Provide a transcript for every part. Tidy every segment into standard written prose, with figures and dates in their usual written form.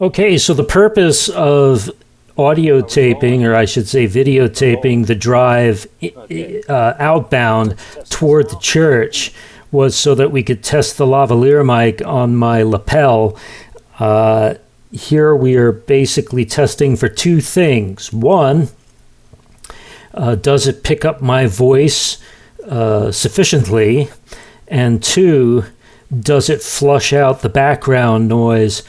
Okay, so the purpose of audio taping, or I should say videotaping, the drive outbound toward the church was so that we could test the lavalier mic on my lapel. Here we are basically testing for two things. One, does it pick up my voice sufficiently? And two, does it flush out the background noise,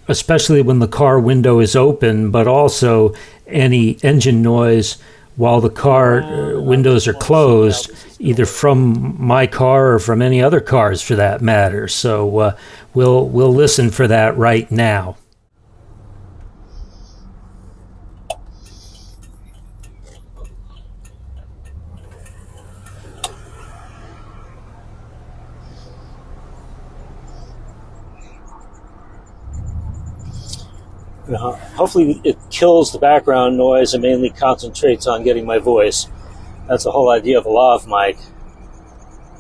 especially when the car window is open, but also any engine noise while the car windows are closed, either from my car or from any other cars for that matter. So we'll listen for that right now. Hopefully it kills the background noise and mainly concentrates on getting my voice. That's the whole idea of a lav mic.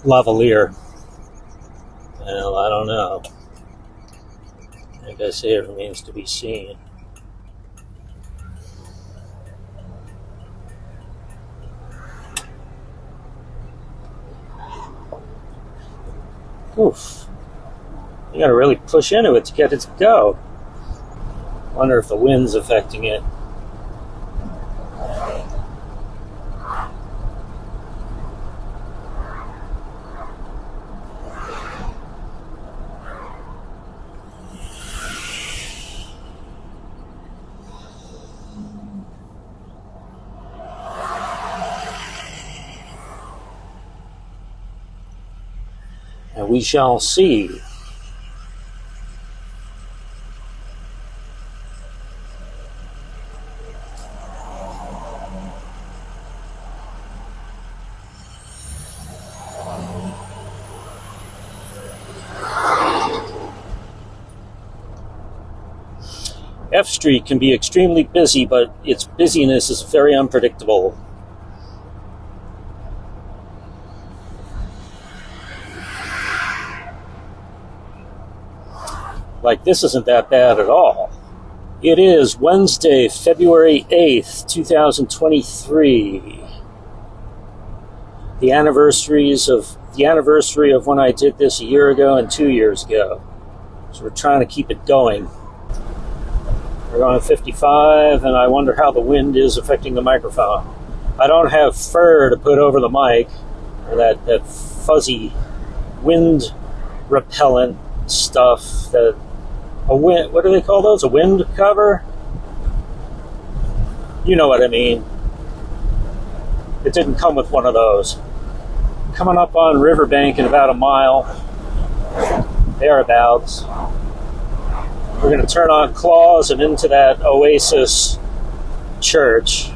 Lavalier. Well, I don't know. Like I say, it remains to be seen. Oof. You gotta really push into it to get it to go. Wonder if the wind's affecting it. And we shall see. F Street can be extremely busy, but its busyness is very unpredictable. Like, this isn't that bad at all. It is Wednesday, February 8th, 2023. The anniversary of when I did this a year ago and 2 years ago. So we're trying to keep it going. We're going 55, and I wonder how the wind is affecting the microphone. I don't have fur to put over the mic, or that fuzzy wind repellent stuff. What do they call those? A wind cover? You know what I mean. It didn't come with one of those. Coming up on Riverbank in about a mile, thereabouts. We're going to turn on Claws and into that Oasis church.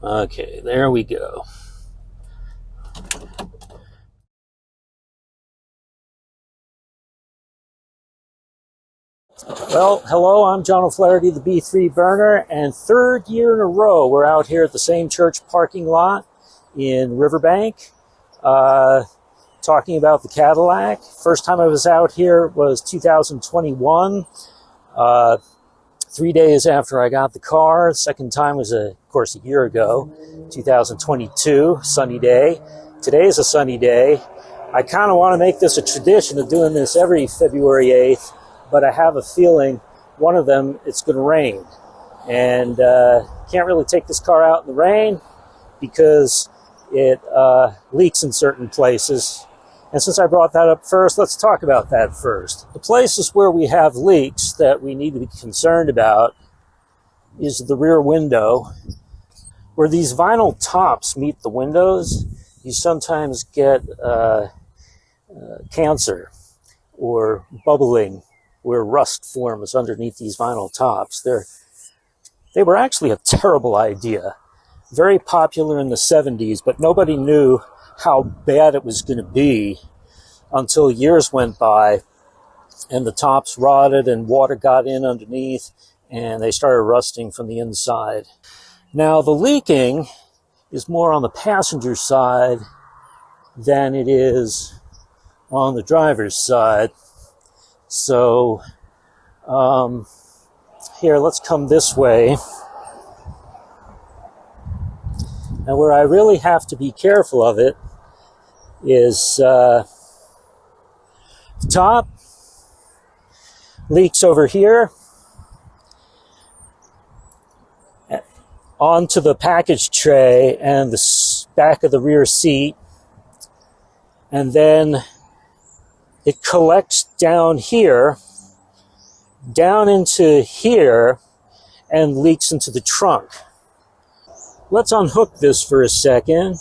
Okay, there we go. Well, hello, I'm John O'Flaherty, the B3 Burner, and third year in a row we're out here at the same church parking lot in Riverbank talking about the Cadillac. First time I was out here was 2021, 3 days after I got the car. Second time was, of course, a year ago, 2022, sunny day. Today is a sunny day. I kind of want to make this a tradition of doing this every February 8th. But I have a feeling one of them it's going to rain. And can't really take this car out in the rain because it leaks in certain places. And since I brought that up first, let's talk about that first. The places where we have leaks that we need to be concerned about is the rear window. Where these vinyl tops meet the windows, you sometimes get cancer or bubbling, where rust forms underneath these vinyl tops. They were actually a terrible idea. Very popular in the 70s, but nobody knew how bad it was going to be until years went by and the tops rotted and water got in underneath and they started rusting from the inside. Now, the leaking is more on the passenger side than it is on the driver's side. So, here, let's come this way. And where I really have to be careful of it is the top leaks over here onto the package tray and the back of the rear seat, and then it collects down here, down into here, and leaks into the trunk. Let's unhook this for a second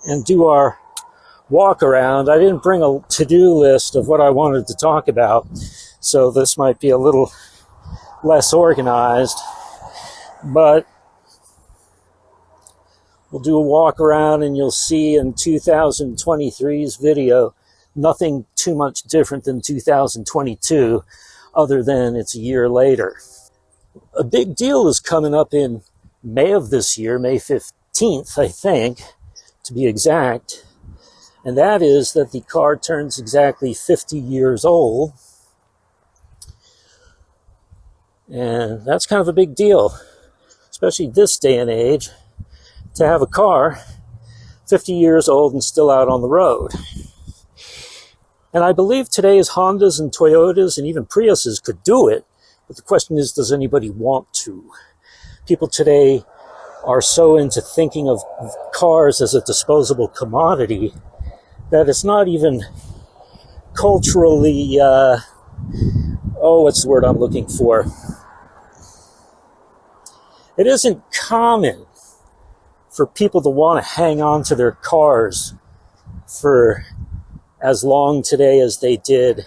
and do our walk around. I didn't bring a to-do list of what I wanted to talk about, so this might be a little less organized, but we'll do a walk around and you'll see in 2023's video nothing too much different than 2022, other than it's a year later. A big deal is coming up in May of this year, May 15th, I think, to be exact. And that is that the car turns exactly 50 years old. And that's kind of a big deal, especially this day and age, to have a car 50 years old and still out on the road. And I believe today's Hondas and Toyotas and even Priuses could do it, but the question is, does anybody want to? People today are so into thinking of cars as a disposable commodity that it's not even culturally, what's the word I'm looking for? It isn't common for people to want to hang on to their cars for as long today as they did,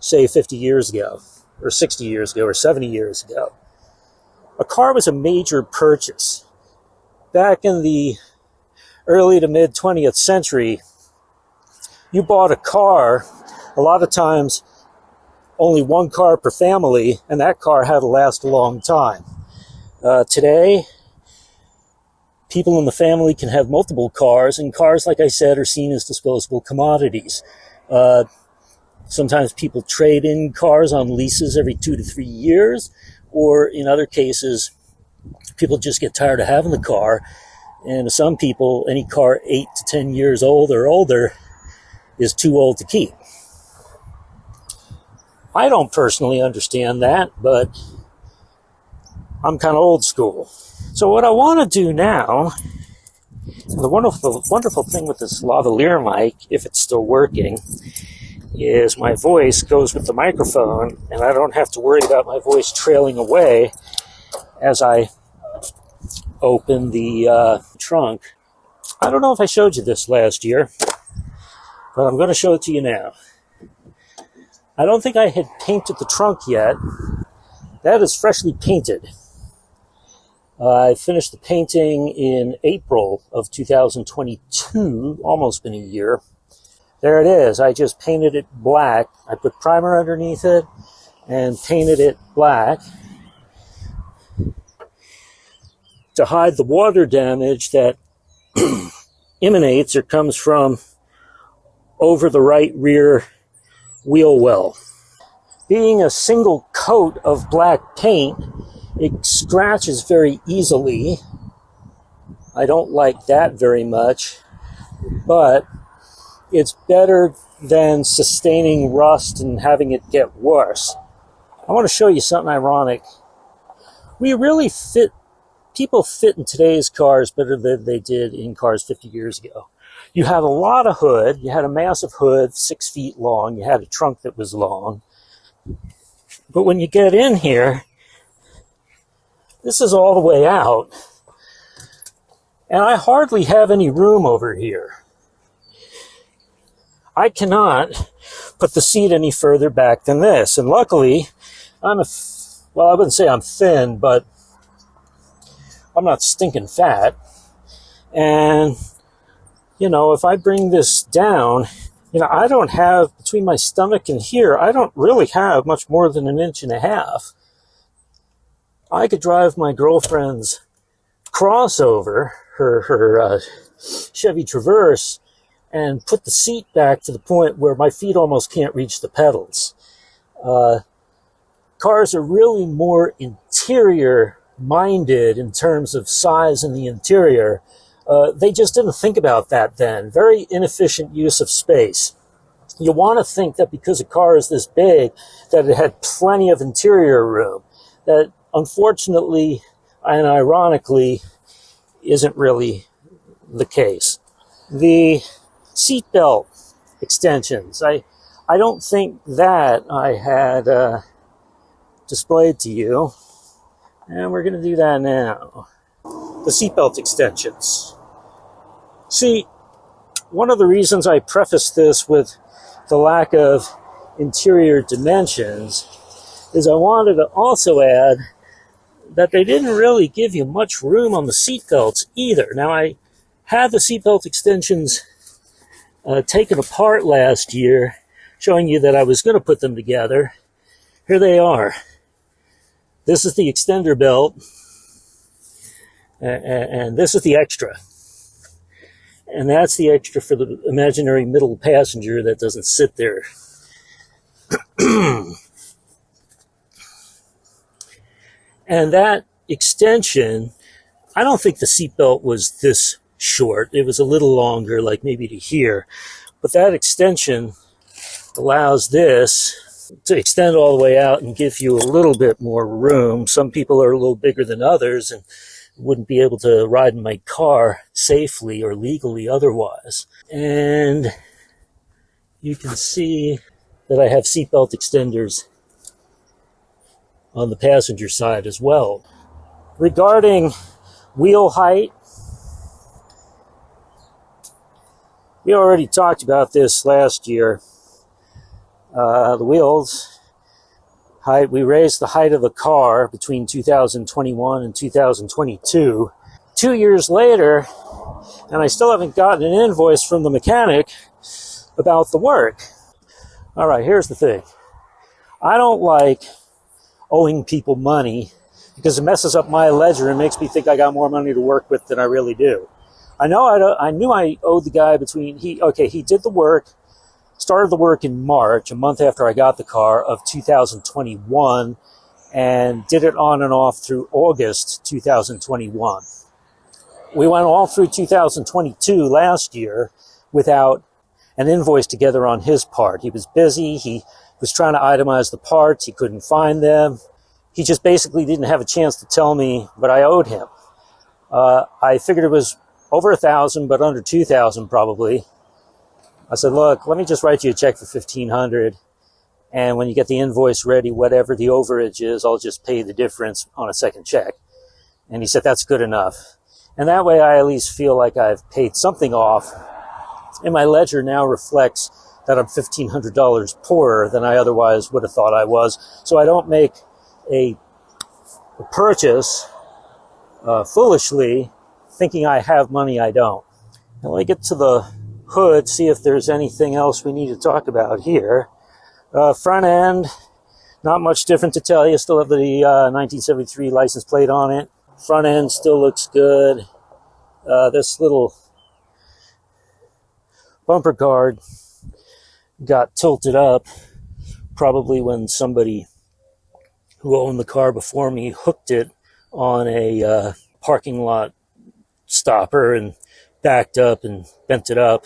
say, 50 years ago, or 60 years ago, or 70 years ago. A car was a major purchase. Back in the early to mid 20th century, you bought a car, a lot of times only one car per family, and that car had to last a long time. Today, people in the family can have multiple cars, and cars, like I said, are seen as disposable commodities. Sometimes people trade in cars on leases every 2 to 3 years, or in other cases, people just get tired of having the car. And to some people, any car 8 to 10 years old or older is too old to keep. I don't personally understand that, but I'm kind of old school. So what I want to do now, the wonderful thing with this lavalier mic, if it's still working, is my voice goes with the microphone, and I don't have to worry about my voice trailing away as I open the trunk. I don't know if I showed you this last year, but I'm going to show it to you now. I don't think I had painted the trunk yet. That is freshly painted. I finished the painting in April of 2022, almost been a year. There it is. I just painted it black. I put primer underneath it and painted it black to hide the water damage that emanates or comes from over the right rear wheel well. Being a single coat of black paint, it scratches very easily. I don't like that very much, but it's better than sustaining rust and having it get worse. I want to show you something ironic. People fit in today's cars better than they did in cars 50 years ago. You had a lot of hood, you had a massive hood, 6 feet long, you had a trunk that was long. But when you get in here, this is all the way out, and I hardly have any room over here. I cannot put the seat any further back than this. And luckily, I wouldn't say I'm thin, but I'm not stinking fat. And, if I bring this down, I don't have, between my stomach and here, I don't really have much more than 1.5 inches. I could drive my girlfriend's crossover, her Chevy Traverse, and put the seat back to the point where my feet almost can't reach the pedals. Cars are really more interior minded in terms of size in the interior. They just didn't think about that then. Very inefficient use of space. You want to think that because a car is this big, that it had plenty of interior room. That unfortunately and ironically isn't really the case. The seatbelt extensions, I don't think that I had displayed to you, and we're going to do that now. The seatbelt extensions. See, one of the reasons I prefaced this with the lack of interior dimensions is I wanted to also add that they didn't really give you much room on the seatbelts either. Now, I had the seatbelt extensions taken apart last year, showing you that I was going to put them together. Here they are. This is the extender belt, and this is the extra. And that's the extra for the imaginary middle passenger that doesn't sit there. And that extension, I don't think the seatbelt was this short. It was a little longer, like maybe to here. But that extension allows this to extend all the way out and give you a little bit more room. Some people are a little bigger than others and wouldn't be able to ride in my car safely or legally otherwise. And you can see that I have seatbelt extenders on the passenger side as well. Regarding wheel height, we already talked about this last year. The wheels height, we raised the height of the car between 2021 and 2022. 2 years later, and I still haven't gotten an invoice from the mechanic about the work. All right, here's the thing. I don't like owing people money because it messes up my ledger and makes me think I got more money to work with than I really do. I knew I owed the guy he did the work, started the work in March, a month after I got the car, of 2021, and did it on and off through August 2021. We went all through 2022 last year without an invoice together on his part. He was busy. He was trying to itemize the parts. He couldn't find them. He just basically didn't have a chance to tell me what I owed him. I figured it was over $1,000, but under $2,000 probably. I said, look, let me just write you a check for $1,500. And when you get the invoice ready, whatever the overage is, I'll just pay the difference on a second check. And he said, that's good enough. And that way I at least feel like I've paid something off. And my ledger now reflects that I'm $1,500 poorer than I otherwise would have thought I was. So I don't make a purchase foolishly thinking I have money I don't. Now let me get to the hood, see if there's anything else we need to talk about here. Front end, not much different to tell you. Still have the 1973 license plate on it. Front end still looks good. This little bumper guard got tilted up probably when somebody who owned the car before me hooked it on a parking lot stopper and backed up and bent it up,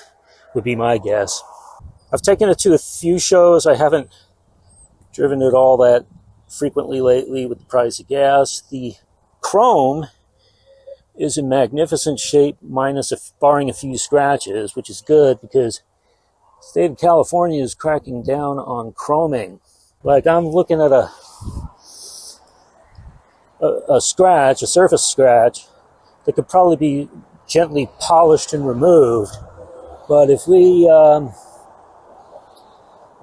would be my guess. I've taken it to a few shows. I haven't driven it all that frequently lately with the price of gas. The chrome is in magnificent shape, barring a few scratches, which is good because the state of California is cracking down on chroming. Like, I'm looking at a scratch, a surface scratch, that could probably be gently polished and removed. But if we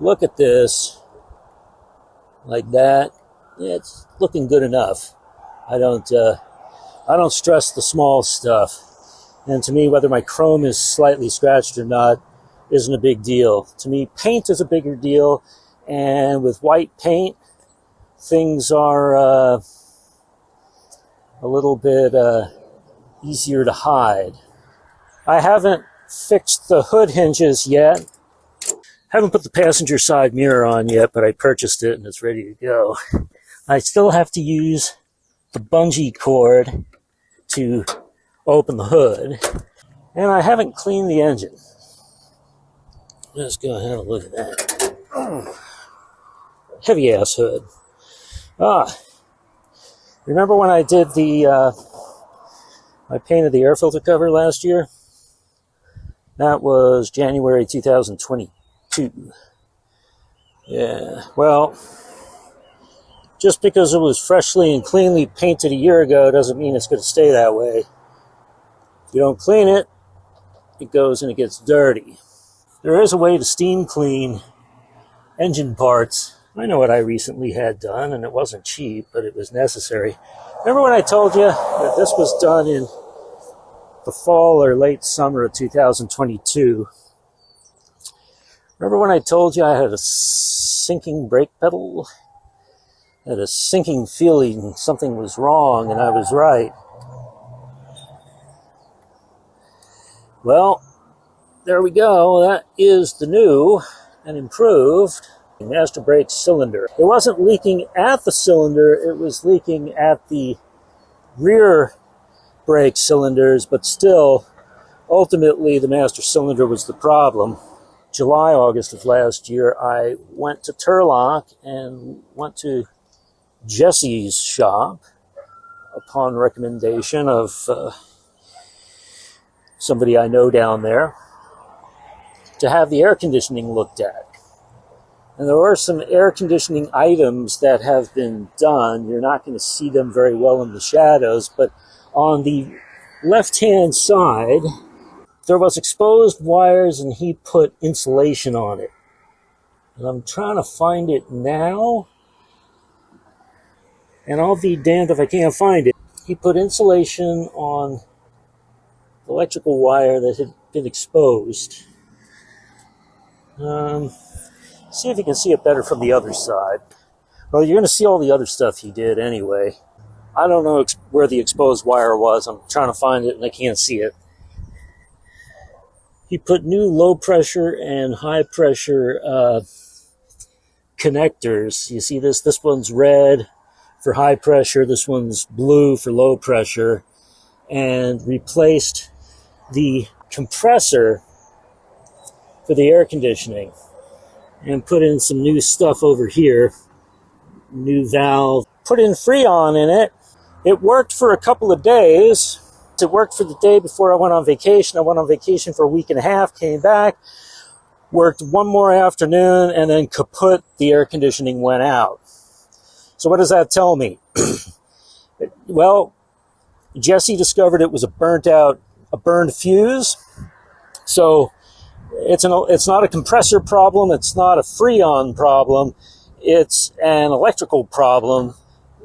look at this like that, it's looking good enough. I don't stress the small stuff. And to me, whether my chrome is slightly scratched or not isn't a big deal. To me, paint is a bigger deal. And with white paint, things are a little bit easier to hide. I haven't fixed the hood hinges yet. Haven't put the passenger side mirror on yet, but I purchased it and it's ready to go. I still have to use the bungee cord to open the hood. And I haven't cleaned the engine. Let's go ahead and look at that. Heavy ass hood. Remember when I did I painted the air filter cover last year? That was January 2022. Yeah, well, just because it was freshly and cleanly painted a year ago doesn't mean it's going to stay that way. If you don't clean it, it goes and it gets dirty. There is a way to steam clean engine parts. I know what I recently had done, and it wasn't cheap, but it was necessary. Remember when I told you that this was done in the fall or late summer of 2022? Remember when I told you I had a sinking brake pedal? I had a sinking feeling something was wrong, and I was right. Well, there we go. That is the new and improved master brake cylinder. It wasn't leaking at the cylinder, it was leaking at the rear brake cylinders, but still, ultimately, the master cylinder was the problem. July, August of last year, I went to Turlock and went to Jesse's shop upon recommendation of somebody I know down there to have the air conditioning looked at. And there are some air conditioning items that have been done. You're not going to see them very well in the shadows, but on the left-hand side, there was exposed wires and he put insulation on it. And I'm trying to find it now, and I'll be damned if I can't find it. He put insulation on the electrical wire that had been exposed. See if you can see it better from the other side. Well, you're going to see all the other stuff he did anyway. I don't know where the exposed wire was. I'm trying to find it and I can't see it. He put new low pressure and high pressure connectors. You see this? This one's red for high pressure. This one's blue for low pressure. And replaced the compressor for the air conditioning. And put in some new stuff over here. New valve. Put in Freon in it. It worked for a couple of days. It worked for the day before I went on vacation. I went on vacation for a week and a half, came back, worked one more afternoon, and then kaput, the air conditioning went out. So what does that tell me? Well, Jesse discovered it was a burned fuse. So it's not a compressor problem. It's not a Freon problem. It's an electrical problem.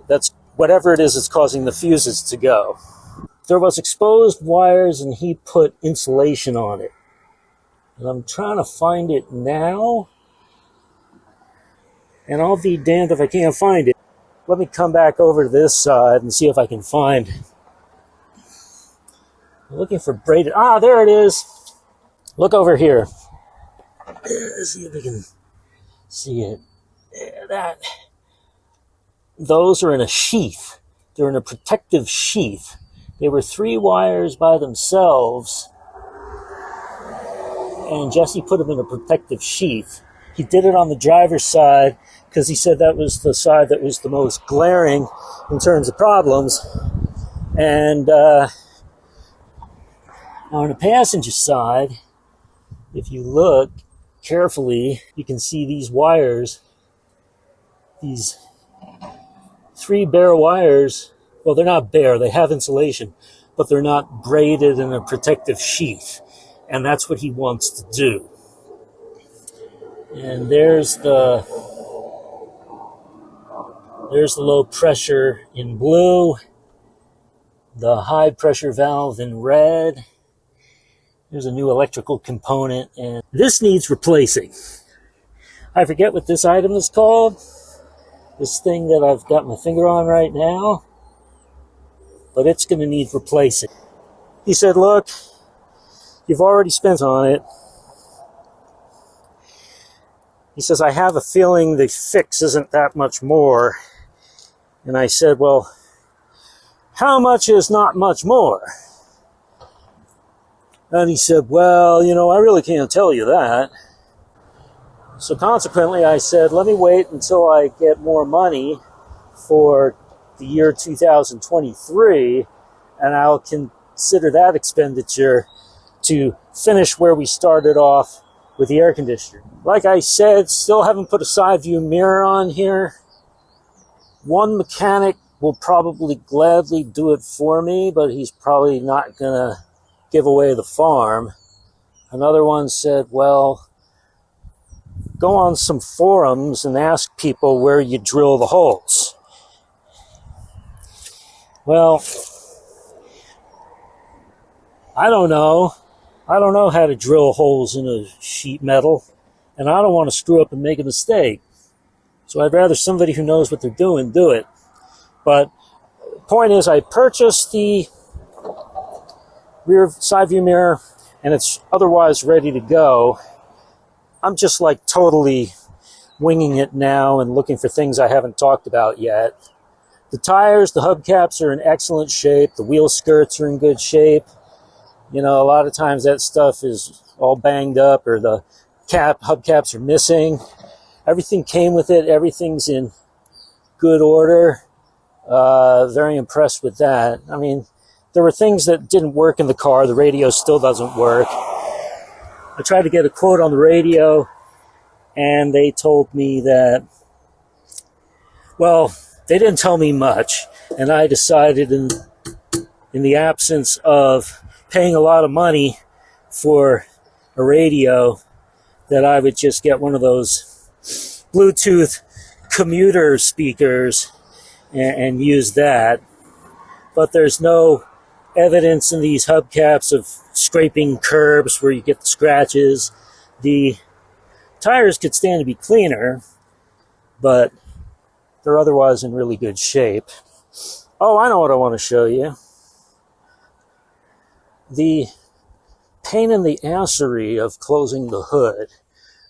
That's whatever it is that's causing the fuses to go. There was exposed wires and he put insulation on it. And I'm trying to find it now. And I'll be damned if I can't find it. Let me come back over to this side and see if I can find. I'm looking for braided. There it is. Look over here. Let's see if we can see it. Those are in a sheath. They're in a protective sheath. They were 3 wires by themselves, and Jesse put them in a protective sheath. He did it on the driver's side because he said that was the side that was the most glaring in terms of problems. And on the passenger side, if you look carefully, you can see these wires, these 3 bare wires. Well, they're not bare, they have insulation, but they're not braided in a protective sheath. And that's what he wants to do. And there's the low pressure in blue, the high pressure valve in red. There's a new electrical component, and this needs replacing. I forget what this item is called. This thing that I've got my finger on right now. but it's going to need replacing. He said, look, you've already spent on it. He says, I have a feeling the fix isn't that much more. And I said, well, how much is not much more? And he said, well, you know, I really can't tell you that. So consequently, I said, let me wait until I get more money for the year 2023, and I'll consider that expenditure to finish where we started off with the air conditioner. Like I said, still haven't put a side view mirror on here. One mechanic will probably gladly do it for me, but he's probably not gonna give away the farm. Another one said, well, go on some forums and ask people where you drill the holes. Well, I don't know. I don't know how to drill holes in a sheet metal, and I don't want to screw up and make a mistake. So I'd rather somebody who knows what they're doing do it. But the point is, I purchased the rear side view mirror, and it's otherwise ready to go. I'm just like totally winging it now and looking for things I haven't talked about yet. The tires, the hubcaps are in excellent shape. The wheel skirts are in good shape. You know, a lot of times that stuff is all banged up, or the hubcaps are missing. Everything came with it. Everything's in good order. Very impressed with that. I mean, there were things that didn't work in the car. The radio still doesn't work. I tried to get a quote on the radio, and they told me that, well, they didn't tell me much, and I decided in the absence of paying a lot of money for a radio that I would just get one of those Bluetooth commuter speakers and use that. But there's no evidence in these hubcaps of scraping curbs where you get the scratches. The tires could stand to be cleaner, but they're otherwise in really good shape. Oh, I know what I want to show you. The pain in the assery of closing the hood,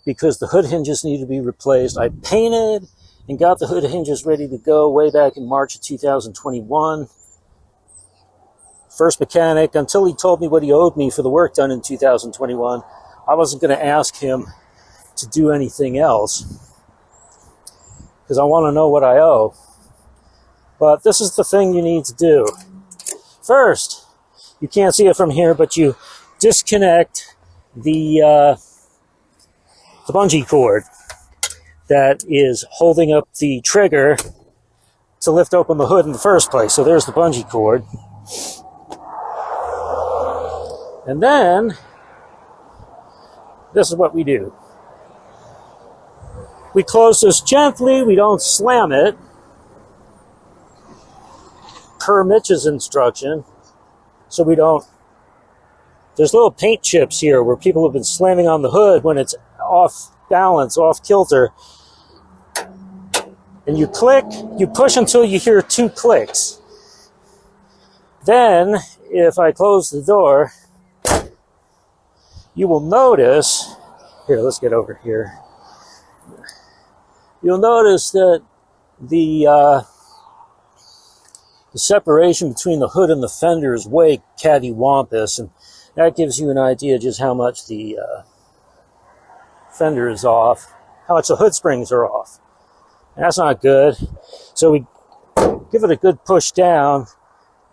because the hood hinges need to be replaced. I painted and got the hood hinges ready to go way back in March of 2021. First mechanic, until he told me what he owed me for the work done in 2021, I wasn't going to ask him to do anything else, because I want to know what I owe. But this is the thing you need to do. First, you can't see it from here, but you disconnect the bungee cord that is holding up the trigger to lift open the hood in the first place. So there's the bungee cord. And then, this is what we do. We close this gently, we don't slam it, per Mitch's instruction, so we don't. There's little paint chips here where people have been slamming on the hood when it's off balance, off kilter. And you click, you push until you hear 2 clicks. Then, if I close the door, you will notice, here, let's get over here. You'll notice that the separation between the hood and the fender is way cattywampus, and that gives you an idea just how much the fender is off, how much the hood springs are off. And that's not good. So we give it a good push down,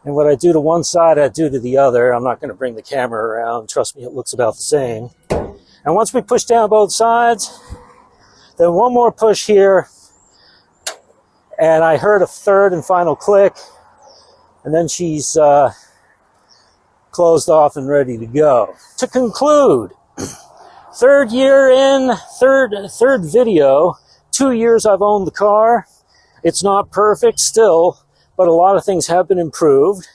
and what I do to one side, I do to the other. I'm not going to bring the camera around. Trust me, it looks about the same. And once we push down both sides, then one more push here, and I heard a third and final click, and then she's closed off and ready to go. To conclude, third year in, third video, 2 years I've owned the car. It's not perfect still, but a lot of things have been improved.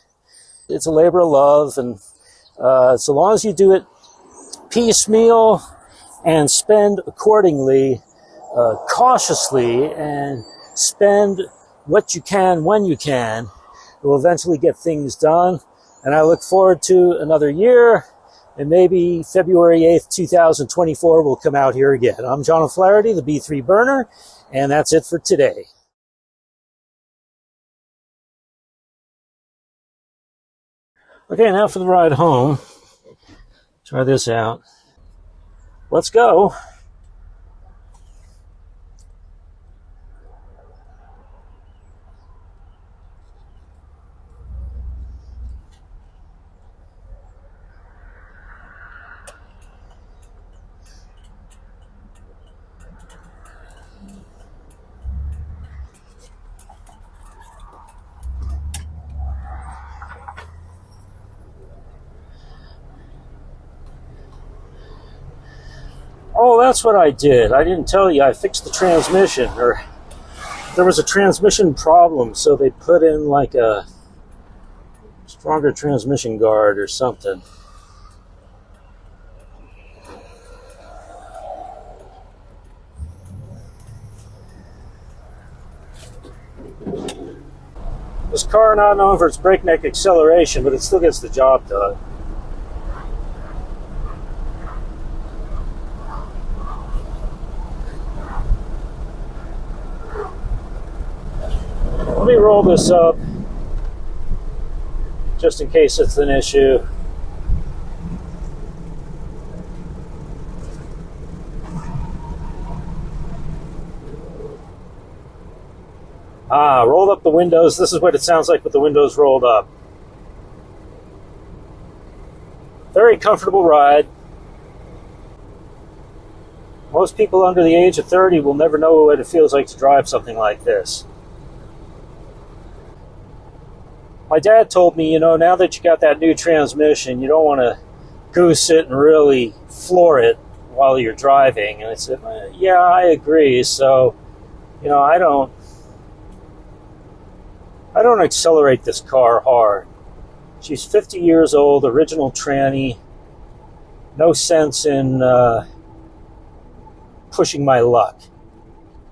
It's a labor of love, and so long as you do it piecemeal and spend accordingly, cautiously, and spend what you can when you can, We'll eventually get things done, and I look forward to another year, and maybe February 8th, 2024 will come out here again. I'm John O'Flaherty, the B3 Burner, and that's it for today. Okay, now for the ride home. Try this out. Let's go. Oh, that's what I did. I didn't tell you. I fixed the transmission, or there was a transmission problem, so they put in like a stronger transmission guard or something. This car, not known for its breakneck acceleration, but it still gets the job done. Let me roll this up, just in case it's an issue. Rolled up the windows. This is what it sounds like with the windows rolled up. Very comfortable ride. Most people under the age of 30 will never know what it feels like to drive something like this. My dad told me, now that you got that new transmission, you don't want to goose it and really floor it while you're driving. And I said, yeah, I agree. So, I don't accelerate this car hard. She's 50 years old, original tranny. No sense in pushing my luck.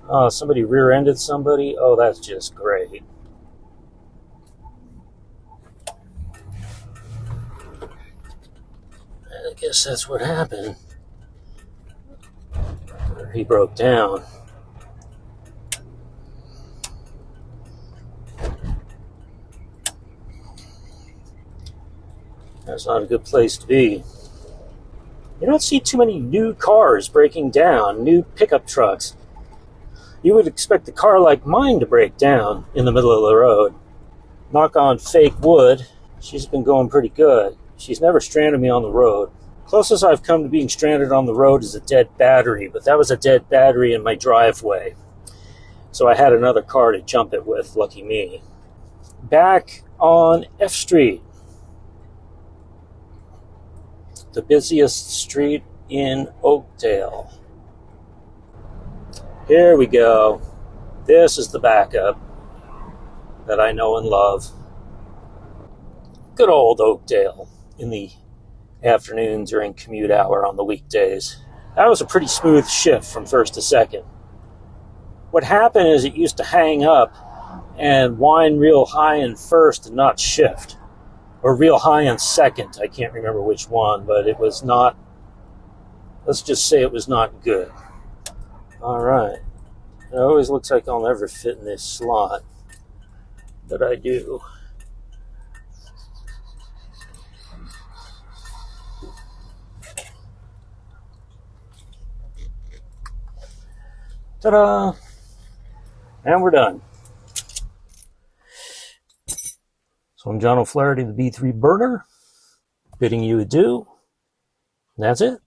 Oh, somebody rear-ended somebody? Oh, that's just great. I guess that's what happened. He broke down. That's not a good place to be. You don't see too many new cars breaking down, new pickup trucks. You would expect a car like mine to break down in the middle of the road. Knock on fake wood, she's been going pretty good. She's never stranded me on the road. Closest I've come to being stranded on the road is a dead battery, but that was a dead battery in my driveway. So I had another car to jump it with, lucky me. Back on F Street. The busiest street in Oakdale. Here we go. This is the backup that I know and love. Good old Oakdale in the afternoon during commute hour on the weekdays. That was a pretty smooth shift from first to second. What happened is it used to hang up and wind real high in first and not shift. Or real high in second. I can't remember which one, but it was not, let's just say it was not good. All right. It always looks like I'll never fit in this slot, but I do. Ta-da! And we're done. So I'm John O'Flaherty, the B3 Burner, bidding you adieu. That's it.